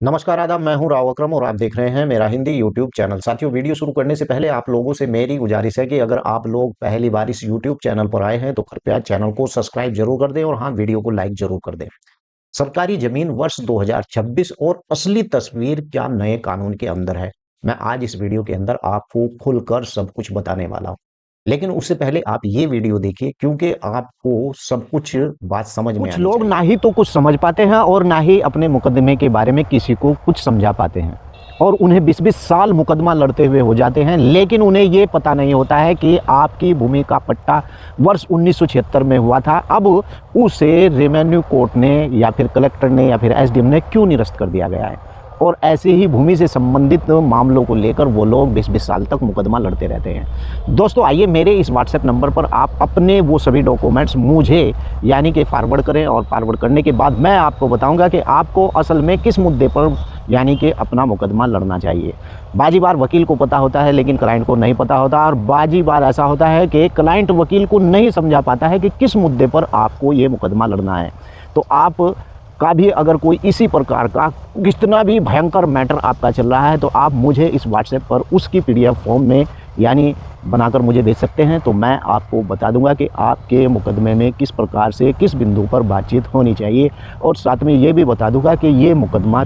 नमस्कार आदाब, मैं हूं राव अकरम और आप देख रहे हैं मेरा हिंदी यूट्यूब चैनल। साथियों, वीडियो शुरू करने से पहले आप लोगों से मेरी गुजारिश है कि अगर आप लोग पहली बार इस यूट्यूब चैनल पर आए हैं तो कृपया चैनल को सब्सक्राइब जरूर कर दें और हाँ, वीडियो को लाइक जरूर कर दें। सरकारी जमीन वर्ष 2026 और असली तस्वीर क्या नए कानून के अंदर है, मैं आज इस वीडियो के अंदर आपको खुलकर सब कुछ बताने वाला हूं। लेकिन उससे पहले आप ये वीडियो देखिए, क्योंकि आपको सब कुछ बात समझ में कुछ आनी लोग चाहिए। ना ही तो कुछ समझ पाते हैं और ना ही अपने मुकदमे के बारे में किसी को कुछ समझा पाते हैं और उन्हें 20-20 साल मुकदमा लड़ते हुए हो जाते हैं, लेकिन उन्हें ये पता नहीं होता है कि आपकी भूमि का पट्टा वर्ष 1976 में हुआ था। अब उसे रेवेन्यू कोर्ट ने या फिर कलेक्टर ने या फिर एसडीएम ने क्यों निरस्त कर दिया गया है। और ऐसे ही भूमि से संबंधित मामलों को लेकर वो लोग 20-20 साल तक मुकदमा लड़ते रहते हैं। दोस्तों, आइए मेरे इस व्हाट्सएप नंबर पर आप अपने वो सभी डॉक्यूमेंट्स मुझे यानी कि फॉरवर्ड करें और फॉरवर्ड करने के बाद मैं आपको बताऊंगा कि आपको असल में किस मुद्दे पर यानी कि अपना मुकदमा लड़ना चाहिए। बाजी बार वकील को पता होता है लेकिन क्लाइंट को नहीं पता होता, और बाजी बार ऐसा होता है कि क्लाइंट वकील को नहीं समझा पाता है कि किस मुद्दे पर आपको ये मुकदमा लड़ना है। तो आप का भी अगर कोई इसी प्रकार का कितना भी भयंकर मैटर आपका चल रहा है तो आप मुझे इस व्हाट्सएप पर उसकी पीडीएफ फॉर्म में यानी बनाकर मुझे भेज सकते हैं। तो मैं आपको बता दूंगा कि आपके मुकदमे में किस प्रकार से किस बिंदु पर बातचीत होनी चाहिए, और साथ में ये भी बता दूंगा कि ये मुकदमा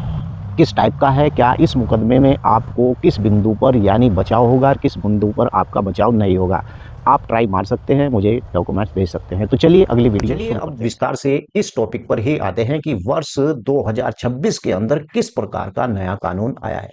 किस टाइप का है, क्या इस मुकदमे में आपको किस बिंदु पर यानी बचाव होगा और किस बिंदु पर आपका बचाव नहीं होगा। आप ट्राई मार सकते हैं, मुझे डॉक्यूमेंट्स भेज सकते हैं। तो चलिए अगली वीडियो चलिए शुरू अब करते हैं। विस्तार से इस टॉपिक पर ही आते हैं कि वर्ष 2026 के अंदर किस प्रकार का नया कानून आया है,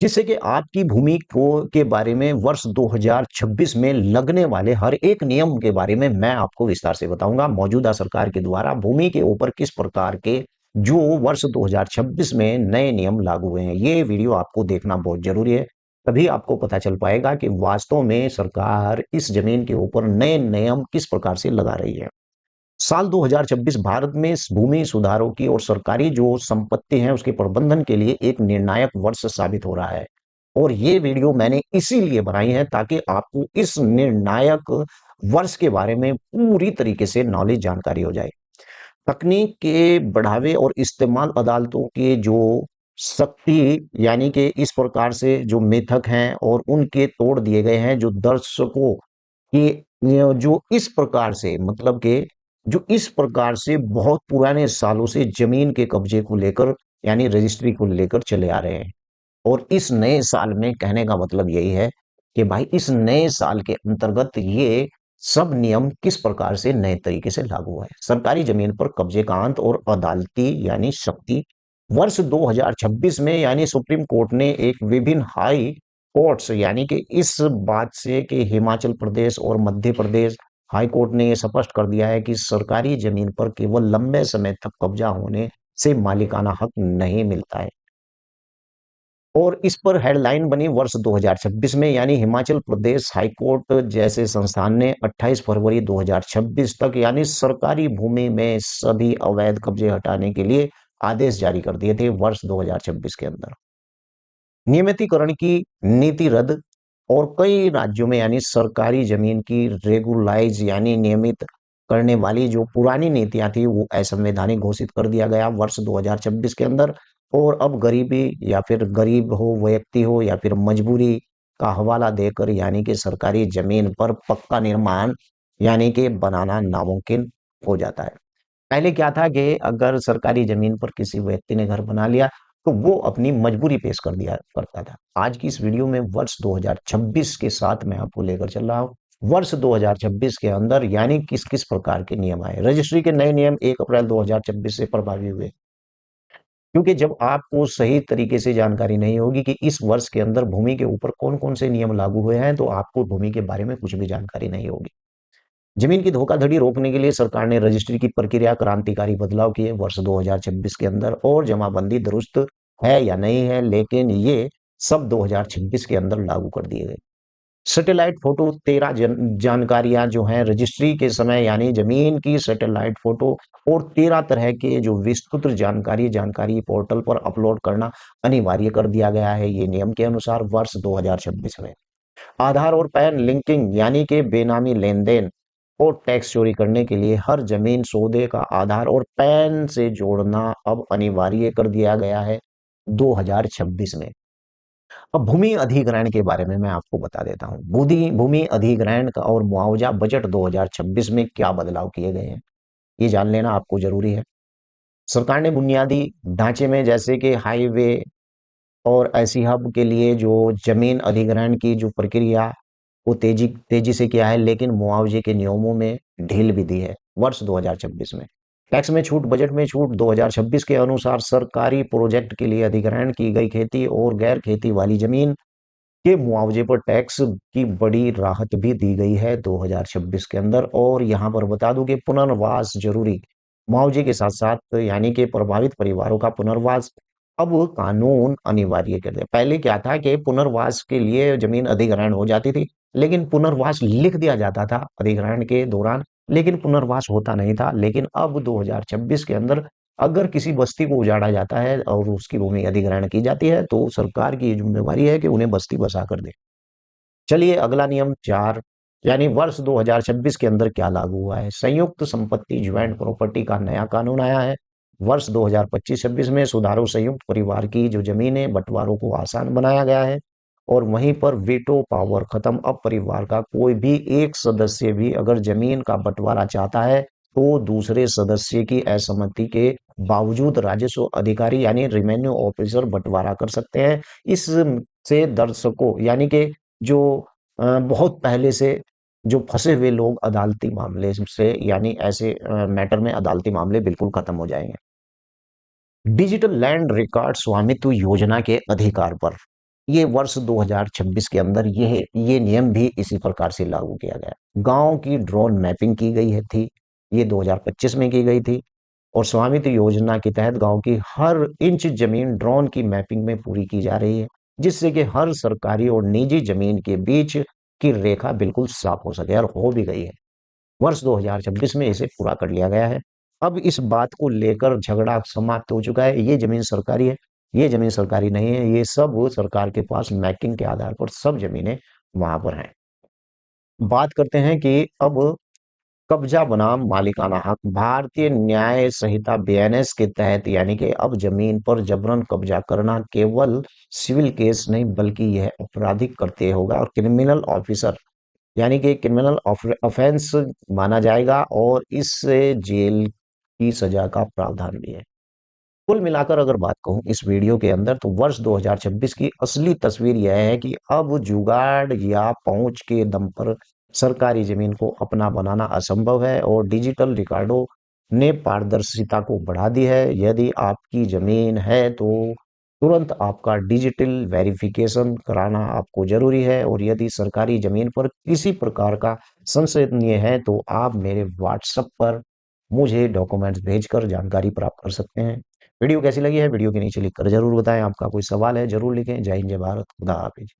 जिससे कि आपकी भूमि को के बारे में वर्ष 2026 में लगने वाले हर एक नियम के बारे में मैं आपको विस्तार से बताऊंगा। मौजूदा सरकार के द्वारा भूमि के ऊपर किस प्रकार के जो वर्ष 2026 में नए नियम लागू हुए हैं, ये वीडियो आपको देखना बहुत जरूरी है। तभी आपको पता चल पाएगा कि वास्तव में सरकार इस जमीन के ऊपर नए नियम किस प्रकार से लगा रही है। साल 2026 भारत में भूमि सुधारों की और सरकारी जो संपत्ति है उसके प्रबंधन के लिए एक निर्णायक वर्ष साबित हो रहा है। और ये वीडियो मैंने इसीलिए बनाई है ताकि आपको इस निर्णायक वर्ष के बारे में पूरी तरीके से नॉलेज जानकारी हो जाए। तकनीक के बढ़ावे और इस्तेमाल, अदालतों के जो शक्ति यानी कि इस प्रकार से जो मिथक हैं और उनके तोड़ दिए गए हैं, जो दर्शकों कि जो इस प्रकार से मतलब कि जो इस प्रकार से बहुत पुराने सालों से जमीन के कब्जे को लेकर यानी रजिस्ट्री को लेकर चले आ रहे हैं। और इस नए साल में कहने का मतलब यही है कि भाई इस नए साल के अंतर्गत ये सब नियम किस प्रकार से नए तरीके से लागू हुआ है। सरकारी जमीन पर कब्जे का अंत और अदालती यानी शक्ति। वर्ष 2026 में यानी सुप्रीम कोर्ट ने एक विभिन्न हाई कोर्ट्स यानी कि इस बात से कि हिमाचल प्रदेश और मध्य प्रदेश हाई कोर्ट ने यह स्पष्ट कर दिया है कि सरकारी जमीन पर केवल लंबे समय तक कब्जा होने से मालिकाना हक नहीं मिलता है। और इस पर हेडलाइन बनी वर्ष 2026 में, यानी हिमाचल प्रदेश हाईकोर्ट जैसे संस्थान ने 28 फरवरी 2026 तक यानी सरकारी भूमि में सभी अवैध कब्जे हटाने के लिए आदेश जारी कर दिए थे वर्ष 2026 के अंदर। नियमितीकरण की नीति रद्द, और कई राज्यों में यानी सरकारी जमीन की रेगुलाइज यानी नियमित करने वाली जो पुरानी नीतियां थी वो असंवैधानिक घोषित कर दिया गया वर्ष 2026 के अंदर। और अब गरीबी या फिर गरीब हो व्यक्ति हो या फिर मजबूरी का हवाला देकर यानी कि सरकारी जमीन पर पक्का निर्माण यानी कि बनाना नामुमकिन हो जाता है। पहले क्या था कि अगर सरकारी जमीन पर किसी व्यक्ति ने घर बना लिया तो वो अपनी मजबूरी पेश कर दिया करता था। आज की इस वीडियो में वर्ष 2026 के साथ मैं आपको लेकर चल रहा हूँ। वर्ष 2026 के अंदर यानी किस किस प्रकार के नियम आए। रजिस्ट्री के नए नियम 1 अप्रैल 2026 से प्रभावी हुए, क्योंकि जब आपको सही तरीके से जानकारी नहीं होगी कि इस वर्ष के अंदर भूमि के ऊपर कौन कौन से नियम लागू हुए हैं तो आपको भूमि के बारे में कुछ भी जानकारी नहीं होगी। जमीन की धोखाधड़ी रोकने के लिए सरकार ने रजिस्ट्री की प्रक्रिया क्रांतिकारी बदलाव किए वर्ष 2026 के अंदर। और जमाबंदी दुरुस्त है या नहीं है, लेकिन ये सब 2026 के अंदर लागू कर दिए गए। सैटेलाइट फोटो 13 जानकारियां जो हैं रजिस्ट्री के समय यानी जमीन की सैटेलाइट फोटो और 13 तरह के जो विस्तृत जानकारी पोर्टल पर अपलोड करना अनिवार्य कर दिया गया है ये नियम के अनुसार वर्ष 2026 में। आधार और पैन लिंकिंग यानी कि बेनामी लेन देन और टैक्स चोरी करने के लिए हर जमीन सौदे का आधार और पैन से जोड़ना अब अनिवार्य कर दिया गया है 2026 में। अब भूमि अधिग्रहण के बारे में मैं आपको बता देता हूँ। भूमि भूमि अधिग्रहण का और मुआवजा बजट 2026 में क्या बदलाव किए गए हैं, ये जान लेना आपको जरूरी है। सरकार ने बुनियादी ढांचे में जैसे कि हाईवे और ऐसी हब के लिए जो जमीन अधिग्रहण की जो प्रक्रिया वो तेजी तेजी से किया है, लेकिन मुआवजे के नियमों में ढील भी दी है वर्ष 2026 में। टैक्स में छूट, बजट में छूट 2026 के अनुसार सरकारी प्रोजेक्ट के लिए अधिग्रहण की गई खेती और गैर खेती वाली जमीन के मुआवजे पर टैक्स की बड़ी राहत भी दी गई है 2026 के अंदर। और यहाँ पर बता दूं कि पुनर्वास जरूरी मुआवजे के साथ साथ यानी कि प्रभावित परिवारों का पुनर्वास अब कानून अनिवार्य कर दिया। पहले क्या था कि पुनर्वास के लिए जमीन अधिग्रहण हो जाती थी, लेकिन पुनर्वास लिख दिया जाता था अधिग्रहण के दौरान, लेकिन पुनर्वास होता नहीं था। लेकिन अब 2026 के अंदर अगर किसी बस्ती को उजाड़ा जाता है और उसकी भूमि अधिग्रहण की जाती है तो सरकार की ये जिम्मेवारी है कि उन्हें बस्ती बसा कर दे। चलिए अगला नियम 4 यानी वर्ष 2026 के अंदर क्या लागू हुआ है। संयुक्त संपत्ति ज्वाइंट प्रॉपर्टी का नया कानून आया है। वर्ष 2025-26 में सुधारों संयुक्त परिवार की जो जमीनें बंटवारों को आसान बनाया गया है और वहीं पर वीटो पावर खत्म। अब परिवार का कोई भी एक सदस्य भी अगर जमीन का बंटवारा चाहता है तो दूसरे सदस्य की असहमति के बावजूद राजस्व अधिकारी यानी रेवेन्यू ऑफिसर बंटवारा कर सकते हैं। इससे दर्शकों यानी कि जो बहुत पहले से जो फंसे हुए लोग अदालती मामले से यानी ऐसे मैटर में अदालती मामले बिल्कुल खत्म हो जाएंगे। डिजिटल लैंड रिकॉर्ड स्वामित्व योजना के अधिकार पर ये वर्ष 2026 के अंदर ये नियम भी इसी प्रकार से लागू किया गया। गांव की ड्रोन मैपिंग की गई है थी, ये 2025 में की गई थी और स्वामित्व योजना के तहत गांव की हर इंच जमीन ड्रोन की मैपिंग में पूरी की जा रही है, जिससे कि हर सरकारी और निजी जमीन के बीच की रेखा बिल्कुल साफ हो सके और हो भी गई है। वर्ष 2026 में इसे पूरा कर लिया गया है। अब इस बात को लेकर झगड़ा समाप्त हो चुका है। ये जमीन सरकारी है, ये जमीन सरकारी नहीं है, ये सब सरकार के पास मैकिंग के आधार पर सब जमीनें वहां पर हैं। बात करते हैं कि अब कब्जा बनाम मालिकाना हक। भारतीय न्याय संहिता बीएनएस के तहत यानी कि अब जमीन पर जबरन कब्जा करना केवल सिविल केस नहीं बल्कि यह आपराधिक कृत्य होगा और क्रिमिनल ऑफिसर यानी कि क्रिमिनल ऑफेंस माना जाएगा और इससे जेल की सजा का प्रावधान भी है। कुल मिलाकर अगर बात कहूं इस वीडियो के अंदर तो वर्ष 2026 की असली तस्वीर यह है कि अब जुगाड़ या पहुंच के दम पर सरकारी जमीन को अपना बनाना असंभव है और डिजिटल रिकॉर्डों ने पारदर्शिता को बढ़ा दी है। यदि आपकी जमीन है तो तुरंत आपका डिजिटल वेरिफिकेशन कराना आपको जरूरी है और यदि सरकारी जमीन पर किसी प्रकार का संशोधनीय है तो आप मेरे व्हाट्सएप पर मुझे डॉक्यूमेंट्स भेजकर जानकारी प्राप्त कर सकते हैं। वीडियो कैसी लगी है वीडियो के नीचे लिख कर जरूर बताएं। आपका कोई सवाल है जरूर लिखें। जय हिंद जय भारत, खुदा हाफिज।